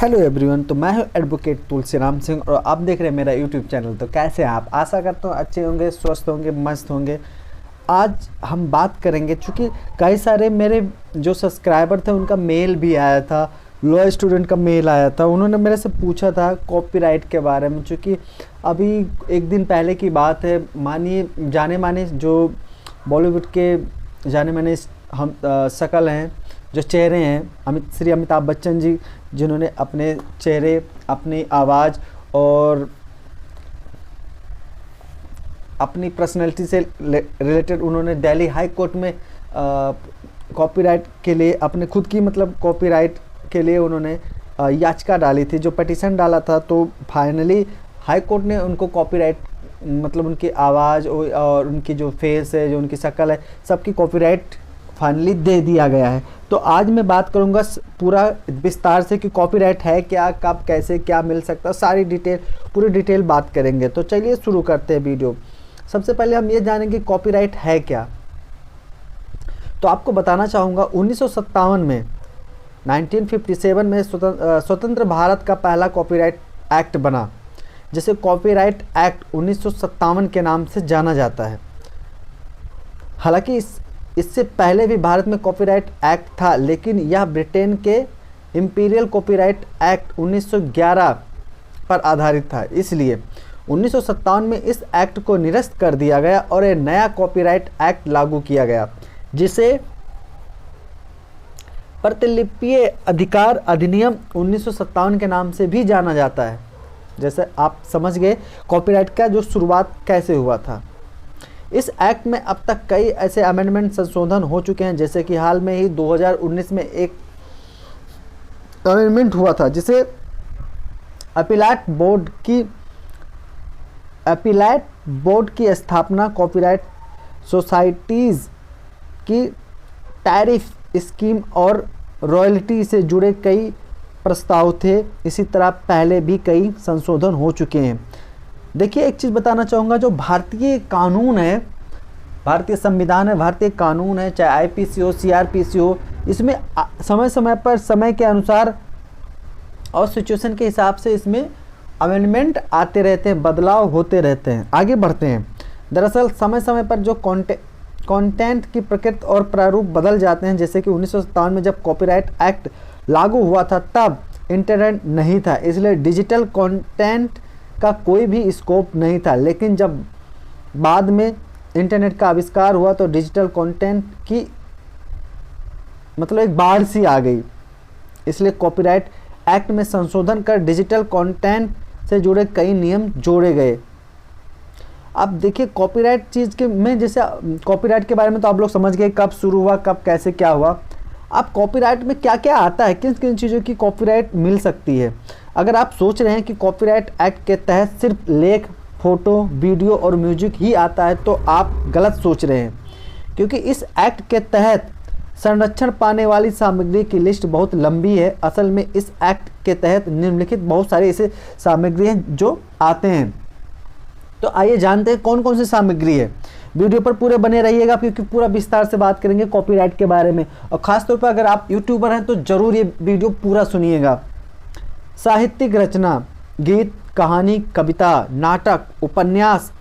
Hello everyone. तो मैं हूं एडवोकेट तुलसीराम सिंह और आप देख रहे हैं मेरा यूट्यूब चैनल। तो कैसे हैं आप? आशा करता हूं अच्छे होंगे, स्वस्थ होंगे, मस्त होंगे। आज हम बात करेंगे, चूँकि कई सारे मेरे जो सब्सक्राइबर थे उनका मेल भी आया था, लॉ स्टूडेंट का मेल आया था। उन्होंने मेरे से पूछा था कॉपीराइट के बारे में। चूँकि अभी एक दिन पहले की बात है, मानिए जाने माने जो बॉलीवुड के जाने माने हम शकल हैं, जो चेहरे हैं, श्री अमिताभ बच्चन जी, जिन्होंने अपने चेहरे, अपनी आवाज़ और अपनी पर्सनैलिटी से रिलेटेड उन्होंने दिल्ली हाई कोर्ट में कॉपीराइट के लिए अपने खुद की कॉपीराइट के लिए उन्होंने याचिका डाली थी, जो पिटीशन डाला था। तो फाइनली हाई कोर्ट ने उनको कॉपीराइट उनकी आवाज़ और उनकी जो फेस है, जो उनकी शक्ल है, सबकी कॉपीराइट फाइनली दे दिया गया है। तो आज मैं बात करूंगा पूरा विस्तार से कि कॉपीराइट है क्या, कब, कैसे, क्या मिल सकता है, सारी डिटेल, पूरी डिटेल बात करेंगे। तो चलिए शुरू करते हैं वीडियो। सबसे पहले हम ये जानेंगे कॉपीराइट है क्या। तो आपको बताना चाहूँगा 1957 में 1957 में स्वतंत्र भारत का पहला कॉपीराइट एक्ट बना, जिसे कॉपीराइट एक्ट 1957 के नाम से जाना जाता है। हालांकि इससे पहले भी भारत में कॉपीराइट एक्ट था, लेकिन यह ब्रिटेन के इंपीरियल कॉपीराइट एक्ट 1911 पर आधारित था। इसलिए 1957 में इस एक्ट को निरस्त कर दिया गया और एक नया कॉपीराइट एक्ट लागू किया गया, जिसे प्रतिलिपीय अधिकार अधिनियम 1957 के नाम से भी जाना जाता है। जैसे आप समझ गए कॉपीराइट का जो शुरुआत कैसे हुआ था। इस एक्ट में अब तक कई ऐसे अमेंडमेंट, संशोधन हो चुके हैं, जैसे कि हाल में ही 2019 में एक अमेंडमेंट हुआ था, जिसे अपीलाट बोर्ड की स्थापना, कॉपीराइट सोसाइटीज़ की टैरिफ स्कीम और रॉयल्टी से जुड़े कई प्रस्ताव थे। इसी तरह पहले भी कई संशोधन हो चुके हैं। देखिए, एक चीज़ बताना चाहूँगा, जो भारतीय कानून है, भारतीय संविधान है, भारतीय कानून है, चाहे आईपीसी हो, सीआरपीसी हो, इसमें समय समय पर, समय के अनुसार और सिचुएशन के हिसाब से इसमें अमेंडमेंट आते रहते हैं, बदलाव होते रहते हैं, आगे बढ़ते हैं। दरअसल समय समय पर जो कंटेंट की प्रकृति और प्रारूप बदल जाते हैं। जैसे कि 1957 में जब कॉपीराइट एक्ट लागू हुआ था, तब इंटरनेट नहीं था, इसलिए डिजिटल कंटेंट का कोई भी स्कोप नहीं था। लेकिन जब बाद में इंटरनेट का आविष्कार हुआ तो डिजिटल कंटेंट की एक बाढ़ सी आ गई। इसलिए कॉपीराइट एक्ट में संशोधन कर डिजिटल कंटेंट से जुड़े कई नियम जोड़े गए। अब देखिए, कॉपीराइट चीज़ के में, जैसे कॉपीराइट के बारे में तो आप लोग समझ गए, कब शुरू हुआ, कब, कैसे, क्या हुआ। अब कॉपीराइट में क्या क्या आता है, किन किन चीज़ों की कॉपीराइट मिल सकती है। अगर आप सोच रहे हैं कि कॉपीराइट एक्ट के तहत सिर्फ लेख, फोटो, वीडियो और म्यूजिक ही आता है, तो आप गलत सोच रहे हैं, क्योंकि इस एक्ट के तहत संरक्षण पाने वाली सामग्री की लिस्ट बहुत लंबी है। असल में इस एक्ट के तहत निम्नलिखित बहुत सारे ऐसे सामग्री हैं जो आते हैं। तो आइए जानते हैं कौन कौन सी सामग्री है। वीडियो पर पूरे बने रहिएगा, क्योंकि पूरा विस्तार से बात करेंगे कॉपीराइट के बारे में। और ख़ासतौर पर अगर आप यूट्यूबर हैं तो ज़रूर ये वीडियो पूरा सुनिएगा। साहित्यिक रचना, गीत, कहानी, कविता, नाटक, उपन्यास,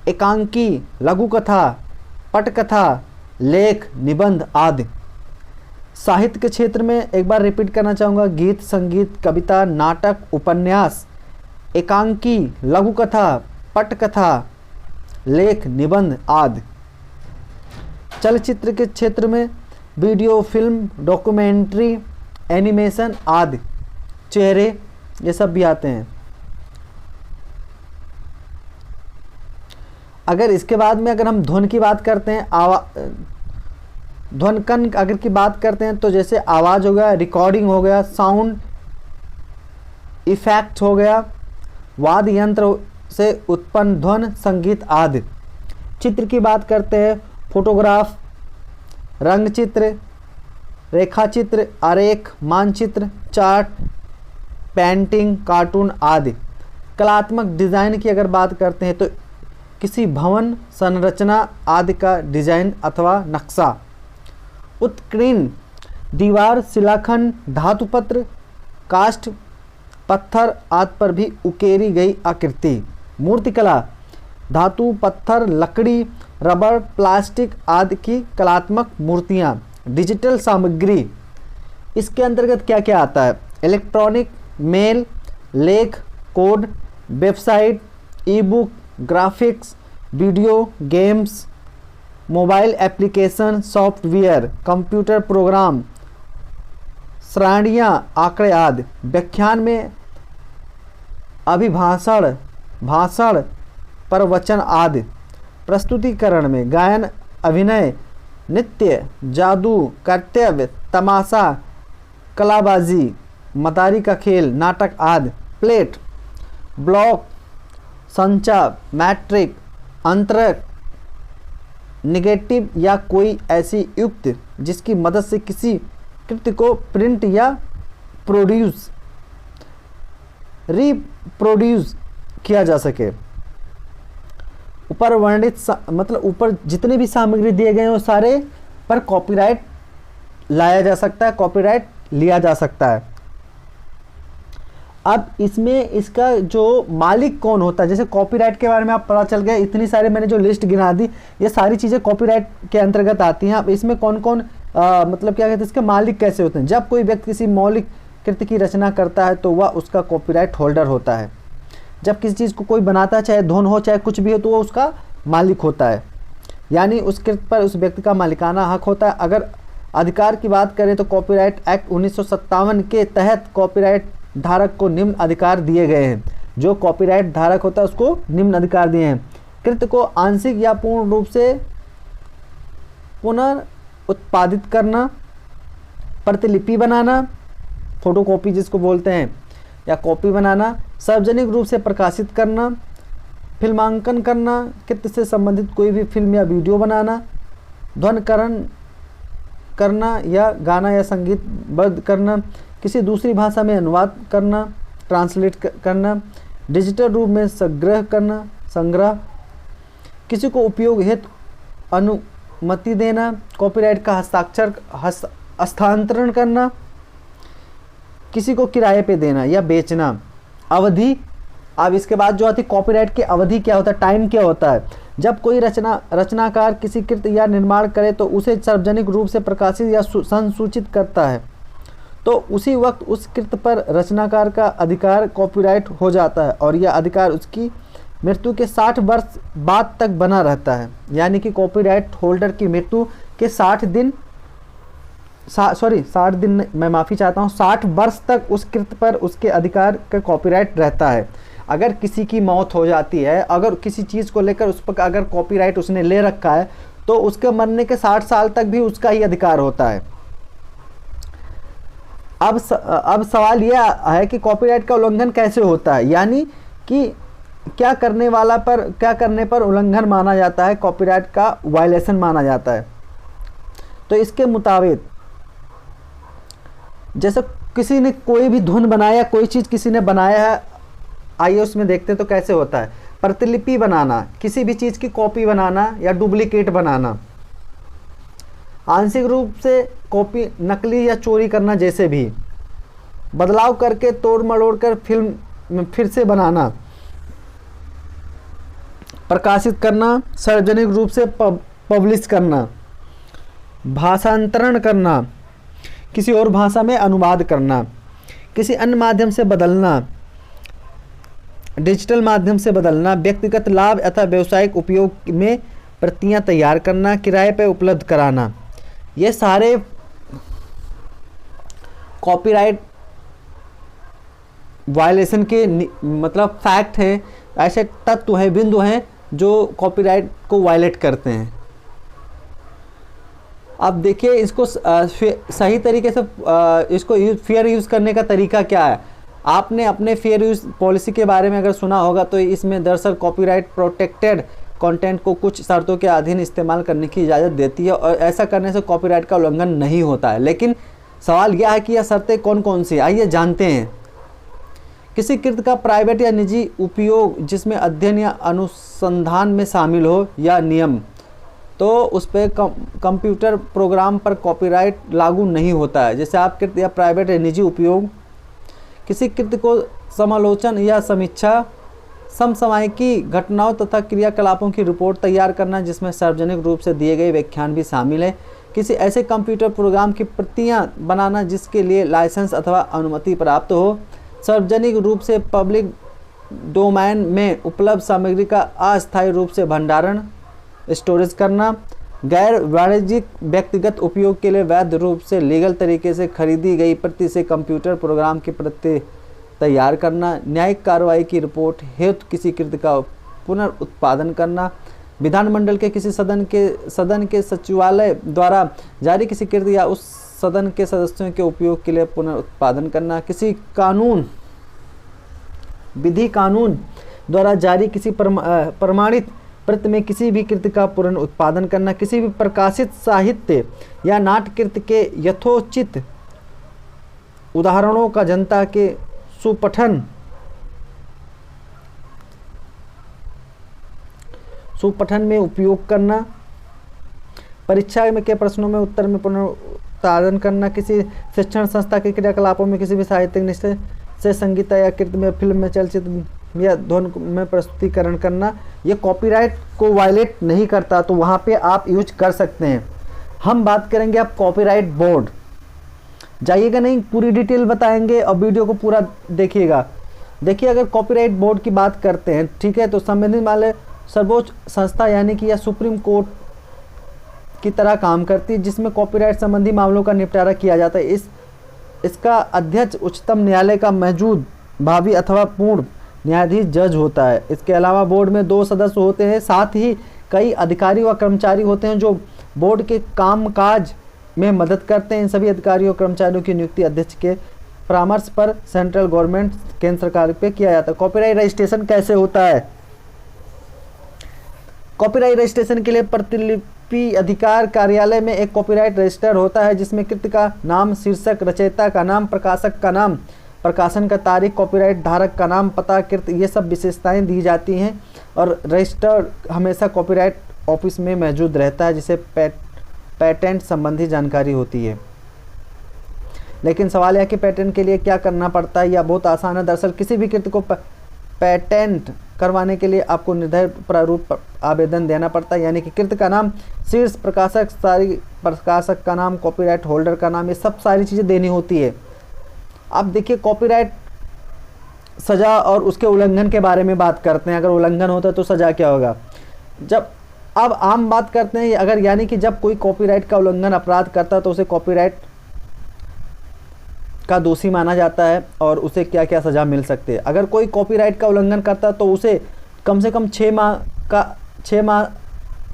एकांकी, लघुकथा, पटकथा, लेख, निबंध आदि। साहित्य के क्षेत्र में एक बार रिपीट करना चाहूँगा, गीत, संगीत, कविता, नाटक, उपन्यास, एकांकी, लघुकथा, पटकथा, लेख, निबंध आदि। चलचित्र के क्षेत्र में वीडियो, फिल्म, डॉक्यूमेंट्री, एनिमेशन आदि, चेहरे, ये सब भी आते हैं। अगर इसके बाद में अगर हम ध्वनि की बात करते हैं, ध्वनिकन अगर की बात करते हैं, तो जैसे आवाज़ हो गया, रिकॉर्डिंग हो गया, साउंड इफेक्ट हो गया, वाद्य यंत्र से उत्पन्न ध्वनि, संगीत आदि। चित्र की बात करते हैं, फोटोग्राफ, रंगचित्र, रेखाचित्र, आरेख, मानचित्र, चार्ट, पेंटिंग, कार्टून आदि। कलात्मक डिज़ाइन की अगर बात करते हैं, तो किसी भवन, संरचना आदि का डिज़ाइन अथवा नक्शा। उत्कीर्ण दीवार, शिलाखंड, धातुपत्र, काष्ठ, पत्थर आदि पर भी उकेरी गई आकृति। मूर्तिकला धातु, पत्थर, लकड़ी, रबर, प्लास्टिक आदि की कलात्मक मूर्तियाँ। डिजिटल सामग्री, इसके अंतर्गत क्या क्या आता है? इलेक्ट्रॉनिक, मेल, लेख, कोड, वेबसाइट, ई book, graphics, video, games, mobile application, software, computer program, श्रेणियाँ, आंकड़े आदि। व्याख्यान में अभिभाषण, भाषण, प्रवचन आदि। प्रस्तुतिकरण में गायन, अभिनय, नृत्य, जादू, कर्तव्य, तमाशा, कलाबाजी, मदारी का खेल, नाटक आदि। प्लेट, ब्लॉक, संचा, मैट्रिक, अंतरक, निगेटिव या कोई ऐसी युक्ति जिसकी मदद से किसी कृत्य को प्रिंट या प्रोड्यूस, रिप्रोड्यूस किया जा सके। ऊपर वर्णित मतलब ऊपर जितने भी सामग्री दिए गए हैं वो सारे पर कॉपीराइट लाया जा सकता है, कॉपीराइट लिया जा सकता है। अब इसमें इसका जो मालिक कौन होता है, जैसे कॉपीराइट के बारे में आप पता चल गया, इतनी सारी मैंने जो लिस्ट गिना दी ये सारी चीज़ें कॉपीराइट के अंतर्गत आती हैं। अब इसमें कौन कौन मतलब क्या कहते हैं, इसके मालिक कैसे होते हैं? जब कोई व्यक्ति किसी मौलिक कृति की रचना करता है तो वह उसका कॉपीराइट होल्डर होता है। जब किसी चीज़ को कोई बनाता है, चाहे धुन हो चाहे कुछ भी हो, तो वो उसका मालिक होता है, यानी उस कृत पर उस व्यक्ति का मालिकाना हक होता है। अगर अधिकार की बात करें तो कॉपीराइट एक्ट 1957 के तहत कॉपीराइट धारक को निम्न अधिकार दिए गए हैं। जो कॉपीराइट धारक होता है उसको निम्न अधिकार दिए हैं। कृत्य को आंशिक या पूर्ण रूप से पुनर्उत्पादित करना, प्रतिलिपि बनाना, फोटोकॉपी जिसको बोलते हैं, या कॉपी बनाना, सार्वजनिक रूप से प्रकाशित करना, फिल्मांकन करना, कृत्य से संबंधित कोई भी फिल्म या वीडियो बनाना, ध्वनिकरण करना या गाना या संगीत बद्ध करना, किसी दूसरी भाषा में अनुवाद करना, ट्रांसलेट करना, डिजिटल रूप में संग्रह, किसी को उपयोग हेतु अनुमति देना, कॉपीराइट का हस्तांतरण करना, किसी को किराए पे देना या बेचना। अवधि, अब इसके बाद जो आती है कॉपीराइट की अवधि क्या होता है, टाइम क्या होता है? जब कोई रचनाकार किसी कृत्य या निर्माण करे तो उसे सार्वजनिक रूप से प्रकाशित या संसूचित करता है तो उसी वक्त उस कृत्य पर रचनाकार का अधिकार कॉपीराइट हो जाता है और यह अधिकार उसकी मृत्यु के 60 वर्ष बाद तक बना रहता है। यानी कि कॉपीराइट होल्डर की मृत्यु के 60 दिन मैं माफ़ी चाहता हूँ, 60 वर्ष तक उस कृत्य पर उसके अधिकार का कॉपीराइट रहता है। अगर किसी की मौत हो जाती है, अगर किसी चीज़ को लेकर उस पर अगर कॉपीराइट उसने ले रखा है तो उसके मरने के 60 साल तक भी उसका ही अधिकार होता है। अब सवाल यह है कि कॉपीराइट का उल्लंघन कैसे होता है, यानी कि क्या करने पर उल्लंघन माना जाता है, कॉपीराइट का वायलेशन माना जाता है। तो इसके मुताबिक जैसे किसी ने कोई भी धुन बनाया, कोई चीज़ किसी ने बनाया है, आइए उसमें देखते हैं तो कैसे होता है। प्रतिलिपि बनाना, किसी भी चीज़ की कॉपी बनाना या डुप्लीकेट बनाना, आंशिक रूप से कॉपी, नकली या चोरी करना, जैसे भी बदलाव करके तोड़ मरोड़ कर फिल्म फिर से बनाना, प्रकाशित करना, सार्वजनिक रूप से पब्लिश करना, भाषांतरण करना, किसी और भाषा में अनुवाद करना, किसी अन्य माध्यम से बदलना, डिजिटल माध्यम से बदलना, व्यक्तिगत लाभ अथवा व्यावसायिक उपयोग में प्रतियां तैयार करना, किराए पर उपलब्ध कराना, ये सारे कॉपीराइट वायलेशन के मतलब फैक्ट हैं, ऐसे तत्व हैं, बिंदु हैं जो कॉपीराइट को वायलेट करते हैं। अब देखिए इसको सही तरीके से इसको फेयर यूज़ करने का तरीका क्या है। आपने अपने फेयर यूज़ पॉलिसी के बारे में अगर सुना होगा तो इसमें दरअसल कॉपीराइट प्रोटेक्टेड कंटेंट को कुछ शर्तों के अधीन इस्तेमाल करने की इजाज़त देती है और ऐसा करने से कॉपीराइट का उल्लंघन नहीं होता है। लेकिन सवाल यह है कि यह शर्तें कौन कौन सी, आइए जानते हैं। किसी कृत्य का प्राइवेट या निजी उपयोग जिसमें अध्ययन या अनुसंधान में शामिल हो या नियम, तो उस पर कंप्यूटर प्रोग्राम पर कॉपीराइट लागू नहीं होता है। जैसे आप कृत्य या प्राइवेट या निजी उपयोग किसी कृत्य को समालोचन या समीक्षा, समसामयिकी घटनाओं तथा क्रियाकलापों की रिपोर्ट तैयार करना जिसमें सार्वजनिक रूप से दिए गए व्याख्यान भी शामिल है, किसी ऐसे कंप्यूटर प्रोग्राम की प्रतियां बनाना जिसके लिए लाइसेंस अथवा अनुमति प्राप्त हो, सार्वजनिक रूप से पब्लिक डोमेन में उपलब्ध सामग्री का अस्थायी रूप से भंडारण स्टोरेज करना, गैर वाणिज्यिक व्यक्तिगत उपयोग के लिए वैध रूप से लीगल तरीके से खरीदी गई प्रति से कंप्यूटर प्रोग्राम की प्रति तैयार करना, न्यायिक कार्रवाई की रिपोर्ट हेतु किसी कृत्य का पुनर्उत्पादन करना, विधानमंडल के किसी सदन के सचिवालय द्वारा जारी किसी कृत्य या उस सदन के सदस्यों के उपयोग के लिए पुनर्उत्पादन करना, किसी विधि कानून द्वारा जारी किसी प्रमाणित प्रति में किसी भी कृत्य का पुनर्उत्पादन करना, किसी भी प्रकाशित साहित्य या नाट्यकृत्य के यथोचित उदाहरणों का जनता के सुपठन में उपयोग करना, परीक्षा में के प्रश्नों में उत्तर में पुनरुत्पादन करना, किसी शिक्षण संस्था के क्रियाकलापों में किसी भी साहित्यिक निश्चय से संगीत या कृत्य में, फिल्म में, चलचित्र या ध्वनि में प्रस्तुतिकरण करना, ये कॉपीराइट को वायलेट नहीं करता, तो वहाँ पे आप यूज कर सकते हैं। हम बात करेंगे आप कॉपीराइट बोर्ड, जाइएगा नहीं, पूरी डिटेल बताएंगे और वीडियो को पूरा देखिएगा। देखिए, अगर कॉपीराइट बोर्ड की बात करते हैं, ठीक है, तो संबंधित वाले सर्वोच्च संस्था यानी कि यह सुप्रीम कोर्ट की तरह काम करती है, जिसमें कॉपीराइट संबंधी मामलों का निपटारा किया जाता है। इसका अध्यक्ष उच्चतम न्यायालय का मौजूद भावी अथवा पूर्ण न्यायाधीश जज होता है। इसके अलावा बोर्ड में 2 सदस्य होते हैं, साथ ही कई अधिकारी व कर्मचारी होते हैं जो बोर्ड के कामकाज में मदद करते हैं। इन सभी अधिकारियों और कर्मचारियों की नियुक्ति अध्यक्ष के परामर्श पर सेंट्रल गवर्नमेंट केंद्र सरकार पे किया जाता है। कॉपीराइट रजिस्ट्रेशन कैसे होता है? कॉपीराइट रजिस्ट्रेशन के लिए प्रतिलिपि अधिकार कार्यालय में एक कॉपीराइट रजिस्टर होता है, जिसमें कृत्य का नाम, शीर्षक, रचयिता का नाम, प्रकाशक का नाम, प्रकाशन का तारीख, कॉपीराइट धारक का नाम, पता, कृत्य, ये सब विशेषताएं दी जाती हैं। और रजिस्टर हमेशा कॉपीराइट ऑफिस में मौजूद रहता है, जिसे पेटेंट संबंधी जानकारी होती है। लेकिन सवाल यह कि पेटेंट के लिए क्या करना पड़ता है? यह बहुत आसान है। दरअसल किसी भी कृत्य को पेटेंट करवाने के लिए आपको निर्धारित प्रारूप आवेदन देना पड़ता है, यानी कि कृत्य का नाम, शीर्ष, प्रकाशक, प्रकाशक का नाम, कॉपीराइट होल्डर का नाम, ये सब सारी चीज़ें देनी होती है। अब देखिए, कॉपीराइट सज़ा और उसके उल्लंघन के बारे में बात करते हैं। अगर उल्लंघन होता है तो सज़ा क्या होगा? अब आम बात करते हैं, अगर यानी कि जब कोई कॉपीराइट का उल्लंघन अपराध करता है तो उसे कॉपीराइट का दोषी माना जाता है और उसे क्या क्या सज़ा मिल सकती है। अगर कोई कॉपीराइट का उल्लंघन करता है तो उसे कम से कम 6 माह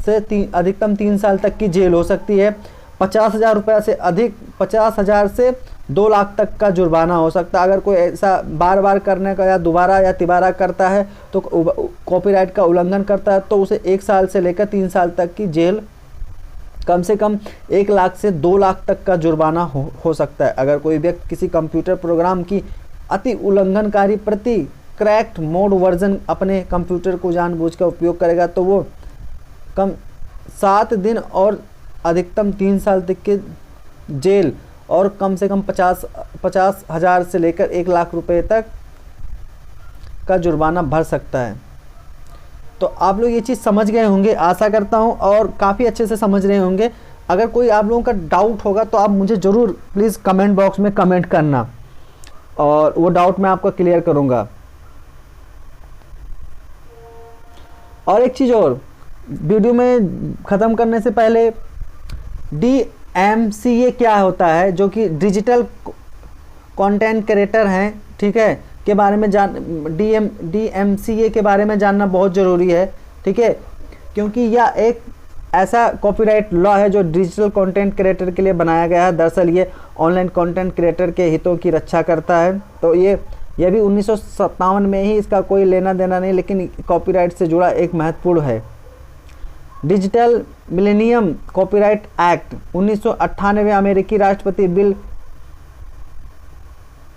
से अधिकतम 3 साल तक की जेल हो सकती है। 50,000 रुपये से अधिक 50,000 से 2 लाख तक का जुर्माना हो सकता है। अगर कोई ऐसा बार बार करने का या दोबारा या तिबारा करता है तो कॉपीराइट का उल्लंघन करता है तो उसे 1 साल से लेकर 3 साल तक की जेल, कम से कम 1 लाख से 2 लाख तक का जुर्माना हो सकता है। अगर कोई व्यक्ति किसी कंप्यूटर प्रोग्राम की अति उल्लंघनकारी प्रति, क्रैक्ड मोड वर्जन अपने कंप्यूटर को जानबूझकर उपयोग करेगा तो वो कम 7 दिन और अधिकतम 3 साल तक के जेल और कम से कम 50,000 से लेकर 1 लाख रुपए तक का जुर्माना भर सकता है। तो आप लोग ये चीज़ समझ गए होंगे, आशा करता हूँ, और काफ़ी अच्छे से समझ रहे होंगे। अगर कोई आप लोगों का डाउट होगा तो आप मुझे ज़रूर प्लीज़ कमेंट बॉक्स में कमेंट करना और वो डाउट मैं आपका क्लियर करूँगा। और एक चीज़ और, वीडियो में ख़त्म करने से पहले DMCA क्या होता है, जो कि डिजिटल कंटेंट क्रिएटर हैं, ठीक है, के बारे में DMCA के बारे में जानना बहुत ज़रूरी है, ठीक है, क्योंकि यह एक ऐसा कॉपीराइट लॉ है जो डिजिटल कंटेंट क्रिएटर के लिए बनाया गया है। दरअसल ये ऑनलाइन कंटेंट क्रिएटर के हितों की रक्षा करता है। तो ये भी 1957 में ही, इसका कोई लेना देना नहीं, लेकिन कॉपीराइट से जुड़ा एक महत्वपूर्ण है। डिजिटल मिलेनियम कॉपीराइट एक्ट 1998 अमेरिकी राष्ट्रपति बिल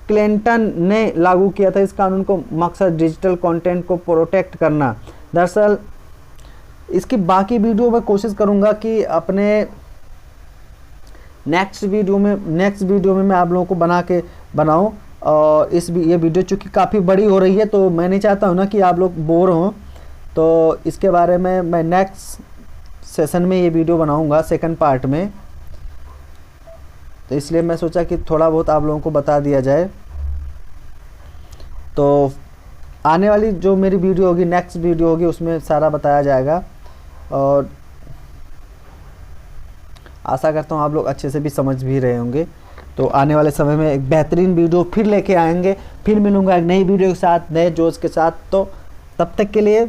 क्लिंटन ने लागू किया था। इस कानून को मकसद डिजिटल कंटेंट को प्रोटेक्ट करना। दरअसल इसकी बाकी वीडियो में कोशिश करूंगा कि अपने नेक्स्ट वीडियो में मैं आप लोगों को बनाऊं, और ये वीडियो चूँकि काफ़ी बड़ी हो रही है तो मैं नहीं चाहता हूँ ना कि आप लोग बोर हों, तो इसके बारे में मैं नेक्स्ट सेशन में ये वीडियो बनाऊँगा सेकंड पार्ट में। तो इसलिए मैं सोचा कि थोड़ा बहुत आप लोगों को बता दिया जाए। तो आने वाली जो मेरी वीडियो होगी, नेक्स्ट वीडियो होगी, उसमें सारा बताया जाएगा और आशा करता हूँ आप लोग अच्छे से भी समझ भी रहे होंगे। तो आने वाले समय में एक बेहतरीन वीडियो फिर लेके आएंगे, फिर मिलूँगा एक नई वीडियो के साथ, नए जोश के साथ। तो तब तक के लिए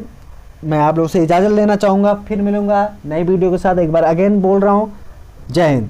मैं आप लोगों से इजाज़त लेना चाहूँगा, फिर मिलूँगा नई वीडियो के साथ। एक बार अगेन बोल रहा हूँ, जय हिंद।